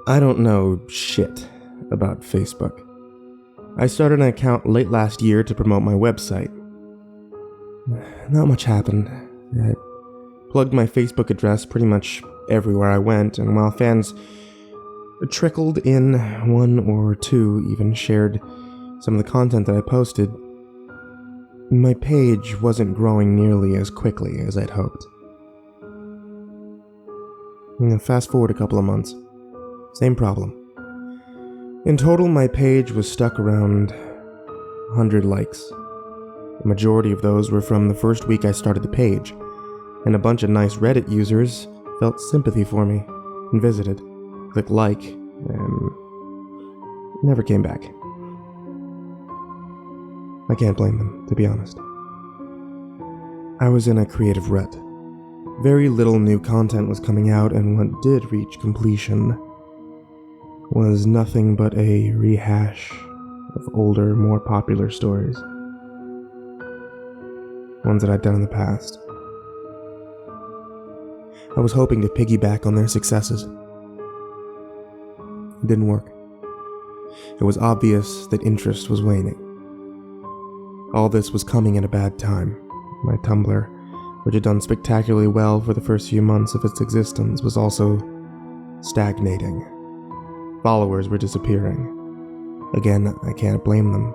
I don't know shit about Facebook. I started an account late last year to promote my website. Not much happened. I plugged my Facebook address pretty much everywhere I went, and while fans trickled in, one or two even shared some of the content that I posted, my page wasn't growing nearly as quickly as I'd hoped. Fast forward a couple of months. Same problem. In total, my page was stuck around 100 likes. The majority of those were from the first week I started the page, and a bunch of nice Reddit users felt sympathy for me and visited, clicked like, and never came back. I can't blame them, to be honest. I was in a creative rut. Very little new content was coming out, and what did reach completion was nothing but a rehash of older, more popular stories. Ones that I'd done in the past. I was hoping to piggyback on their successes. It didn't work. It was obvious that interest was waning. All this was coming at a bad time. My Tumblr, which had done spectacularly well for the first few months of its existence, was also stagnating. Followers were disappearing. Again, I can't blame them.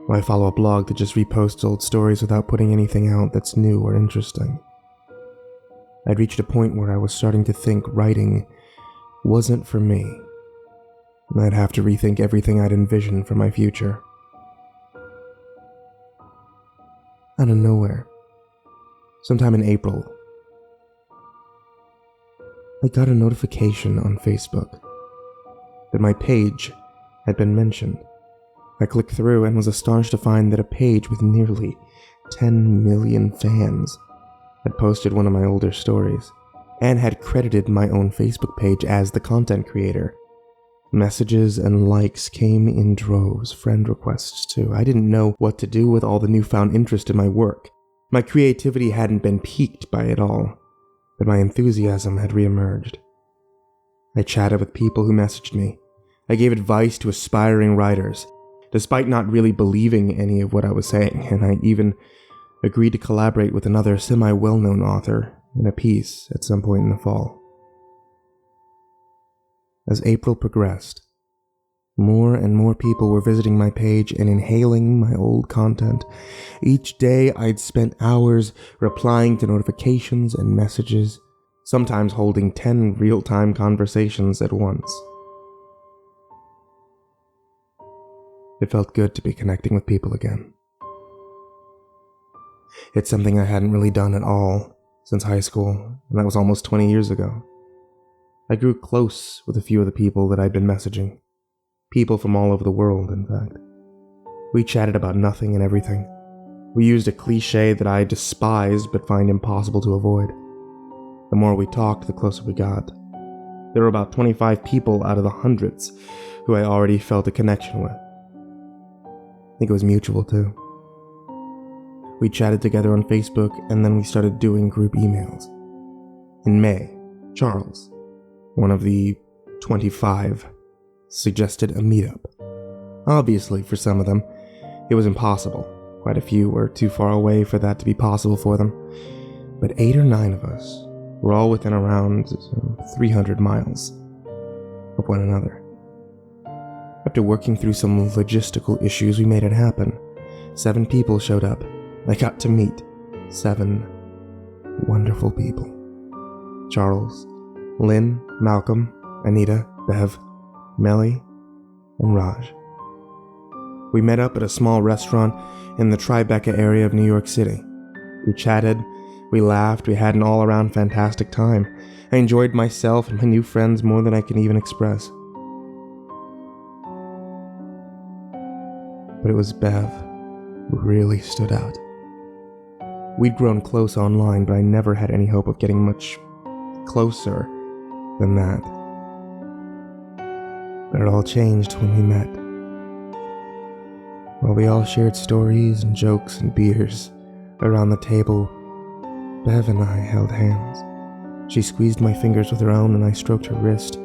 Why follow a blog that just reposts old stories without putting anything out that's new or interesting? I'd reached a point where I was starting to think writing wasn't for me. I'd have to rethink everything I'd envisioned for my future. Out of nowhere, sometime in April, I got a notification on Facebook that my page had been mentioned. I clicked through and was astonished to find that a page with nearly 10 million fans had posted one of my older stories and had credited my own Facebook page as the content creator. Messages and likes came in droves, friend requests too. I didn't know what to do with all the newfound interest in my work. My creativity hadn't been piqued by it all, but my enthusiasm had reemerged. I chatted with people who messaged me. I gave advice to aspiring writers, despite not really believing any of what I was saying, and I even agreed to collaborate with another semi-well-known author in a piece at some point in the fall. As April progressed, more and more people were visiting my page and inhaling my old content. Each day I'd spent hours replying to notifications and messages, sometimes holding 10 real-time conversations at once. It felt good to be connecting with people again. It's something I hadn't really done at all since high school, and that was almost 20 years ago. I grew close with a few of the people that I'd been messaging. People from all over the world, in fact. We chatted about nothing and everything. We used a cliché that I despise but find impossible to avoid. The more we talked, the closer we got. There were about 25 people out of the hundreds who I already felt a connection with. I think it was mutual, too. We chatted together on Facebook, and then we started doing group emails. In May, Charles, one of the 25, suggested a meetup. Obviously, for some of them, it was impossible. Quite a few were too far away for that to be possible for them. But 8 or 9 of us were all within around 300 miles of one another. After working through some logistical issues, we made it happen. 7 people showed up. I got to meet 7 wonderful people. Charles, Lynn, Malcolm, Anita, Bev, Melly, and Raj. We met up at a small restaurant in the Tribeca area of New York City. We chatted, we laughed, we had an all-around fantastic time. I enjoyed myself and my new friends more than I can even express. But it was Bev who really stood out. We'd grown close online, but I never had any hope of getting much closer than that. But it all changed when we met. While we all shared stories and jokes and beers around the table, Bev and I held hands. She squeezed my fingers with her own and I stroked her wrist,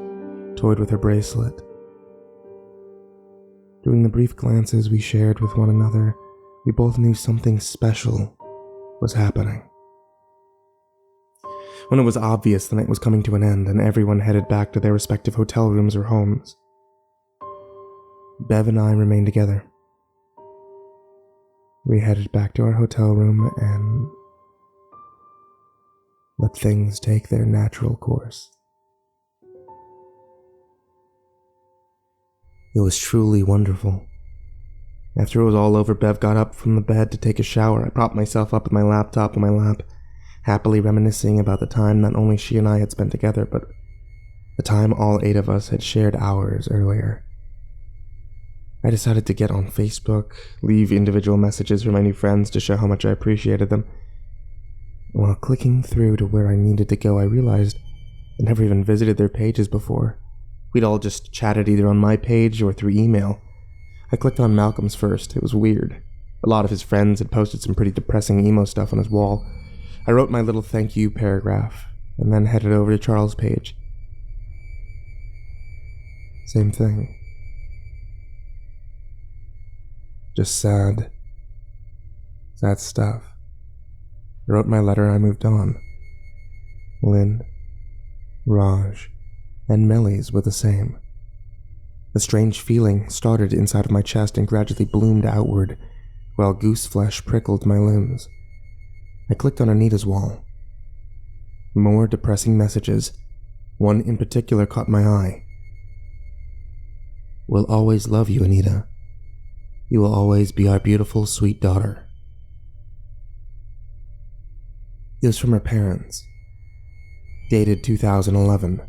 toyed with her bracelet. During the brief glances we shared with one another, we both knew something special was happening. When it was obvious the night was coming to an end and everyone headed back to their respective hotel rooms or homes, Bev and I remained together. We headed back to our hotel room and let things take their natural course. It was truly wonderful. After it was all over, Bev got up from the bed to take a shower. I propped myself up with my laptop on my lap, happily reminiscing about the time not only she and I had spent together, but the time all 8 of us had shared hours earlier. I decided to get on Facebook, leave individual messages for my new friends to show how much I appreciated them. While clicking through to where I needed to go, I realized I never even visited their pages before. We'd all just chatted either on my page or through email. I clicked on Malcolm's first. It was weird. A lot of his friends had posted some pretty depressing emo stuff on his wall. I wrote my little thank you paragraph, and then headed over to Charles' page. Same thing. Just sad stuff. I wrote my letter, I moved on. Lynn, Raj, and Millie's were the same. A strange feeling started inside of my chest and gradually bloomed outward, while goose flesh prickled my limbs. I clicked on Anita's wall. More depressing messages. One in particular caught my eye. "We'll always love you, Anita. You will always be our beautiful, sweet daughter." It was from her parents. Dated 2011.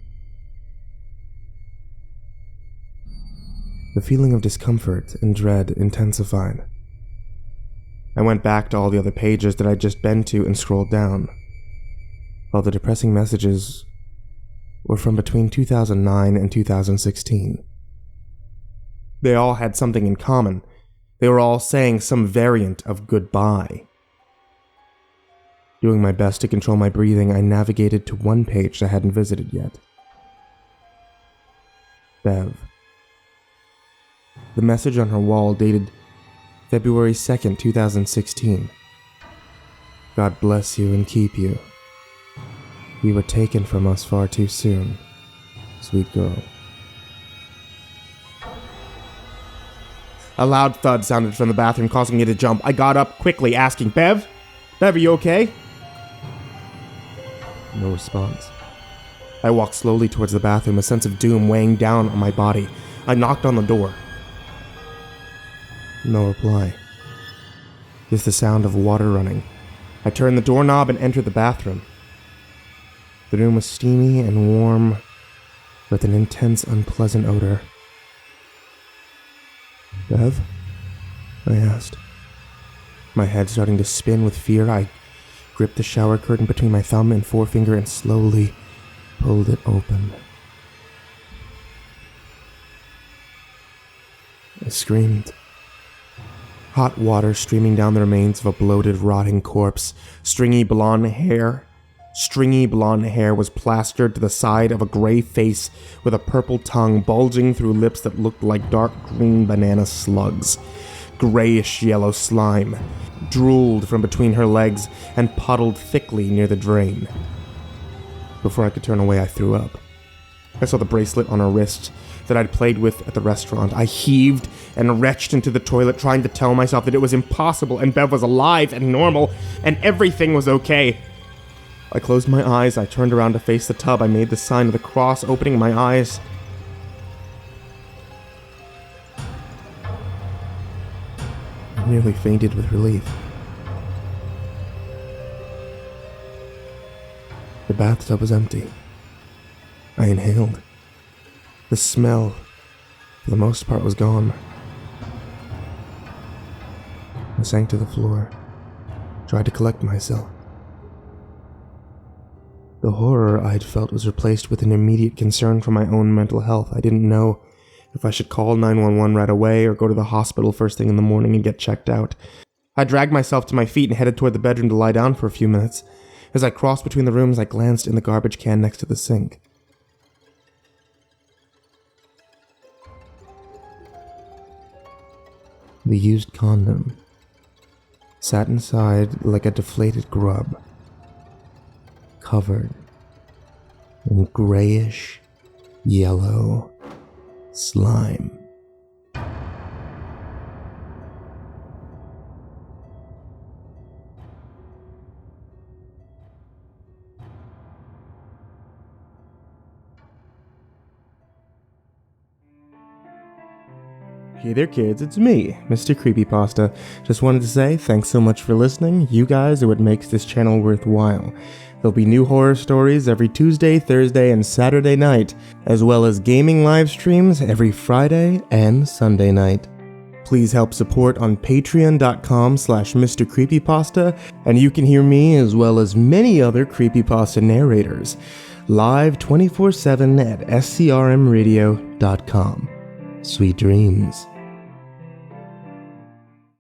The feeling of discomfort and dread intensified. I went back to all the other pages that I'd just been to and scrolled down. All the depressing messages were from between 2009 and 2016. They all had something in common. They were all saying some variant of goodbye. Doing my best to control my breathing, I navigated to one page I hadn't visited yet. Bev. The message on her wall dated February 2nd, 2016. "God bless you and keep you. You were taken from us far too soon, sweet girl." A loud thud sounded from the bathroom, causing me to jump. I got up quickly, asking, Bev, are you okay?" No response. I walked slowly towards the bathroom, a sense of doom weighing down on my body. I knocked on the door. No reply. Just the sound of water running. I turned the doorknob and entered the bathroom. The room was steamy and warm, with an intense, unpleasant odor. "Bev?" I asked. My head starting to spin with fear, I gripped the shower curtain between my thumb and forefinger and slowly pulled it open. I screamed. Hot water streaming down the remains of a bloated, rotting corpse. Stringy blonde hair was plastered to the side of a gray face with a purple tongue bulging through lips that looked like dark green banana slugs. Grayish yellow slime drooled from between her legs and puddled thickly near the drain. Before I could turn away, I threw up. I saw the bracelet on her wrist that I'd played with at the restaurant. I heaved and retched into the toilet, trying to tell myself that it was impossible and Bev was alive and normal and everything was okay. I closed my eyes. I turned around to face the tub. I made the sign of the cross, opening my eyes. I nearly fainted with relief. The bathtub was empty. I inhaled. The smell, for the most part, was gone. I sank to the floor, tried to collect myself. The horror I'd felt was replaced with an immediate concern for my own mental health. I didn't know if I should call 911 right away or go to the hospital first thing in the morning and get checked out. I dragged myself to my feet and headed toward the bedroom to lie down for a few minutes. As I crossed between the rooms, I glanced in the garbage can next to the sink. the used condom, sat inside like a deflated grub, covered in grayish yellow slime. Hey there kids, it's me, MrCreepyPasta. Just wanted to say thanks so much for listening. You guys are what makes this channel worthwhile. There'll be new horror stories every Tuesday, Thursday, and Saturday night, as well as gaming live streams every Friday and Sunday night. Please help support on patreon.com/MrCreepyPasta, and you can hear me as well as many other creepypasta narrators live 24/7 at SCRM Radio.com. Sweet dreams.